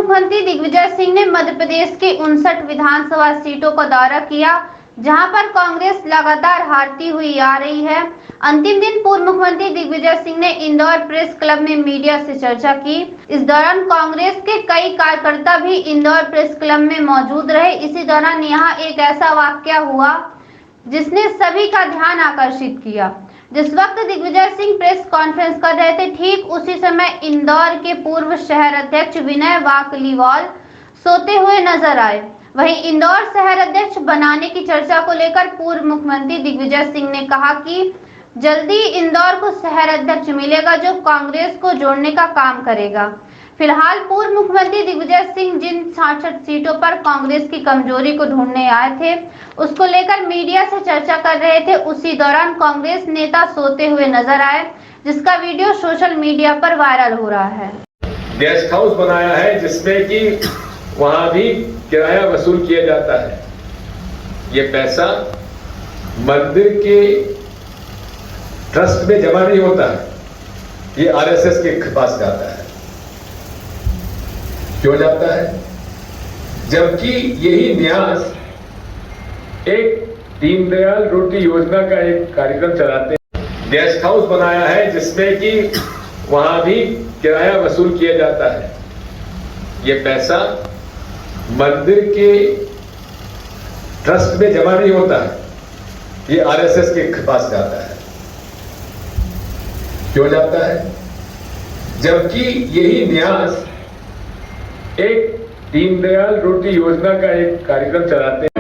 मुख्यमंत्री दिग्विजय सिंह ने मध्य प्रदेश के 59 विधानसभा सीटों का दौरा किया, जहां पर कांग्रेस लगातार हारती हुई आ रही है। अंतिम दिन पूर्व मुख्यमंत्री दिग्विजय सिंह ने इंदौर प्रेस क्लब में मीडिया से चर्चा की। इस दौरान कांग्रेस के कई कार्यकर्ता भी इंदौर प्रेस क्लब में मौजूद रहे। इसी दौरान यहाँ एक ऐसा वाकया हुआ जिसने सभी का ध्यान आकर्षित किया। जिस वक्त दिग्विजय सिंह प्रेस कॉन्फ्रेंस कर रहे थे, ठीक उसी समय इंदौर के पूर्व शहर अध्यक्ष विनय वाकलीवाल सोते हुए नजर आए। वहीं इंदौर शहर अध्यक्ष बनाने की चर्चा को लेकर पूर्व मुख्यमंत्री दिग्विजय सिंह ने कहा कि जल्दी इंदौर को शहर अध्यक्ष मिलेगा जो कांग्रेस को जोड़ने का काम करेगा। फिलहाल पूर्व मुख्यमंत्री दिग्विजय सिंह जिन 66 सीटों पर कांग्रेस की कमजोरी को ढूंढने आए थे, उसको लेकर मीडिया से चर्चा कर रहे थे। उसी दौरान कांग्रेस नेता सोते हुए नजर आए, जिसका वीडियो सोशल मीडिया पर वायरल हो रहा है। गेस्ट हाउस बनाया है जिसमें कि वहां भी किराया वसूल किया जाता है। ये पैसा मंदिर के ट्रस्ट में जमा नहीं होता है, ये आरएसएस के पास जाता है। क्यों जाता है? जबकि यही न्यास एक दीनदयाल रोटी योजना का एक कार्यक्रम चलाते हैं। गेस्ट हाउस बनाया है जिसमें कि वहां भी किराया वसूल किया जाता है। ये पैसा मंदिर के ट्रस्ट में जमा नहीं होता है, ये आरएसएस के पास जाता है। क्यों जाता है? जबकि यही न्यास एक दीनदयाल रोटी योजना का एक कार्यक्रम चलाते हैं।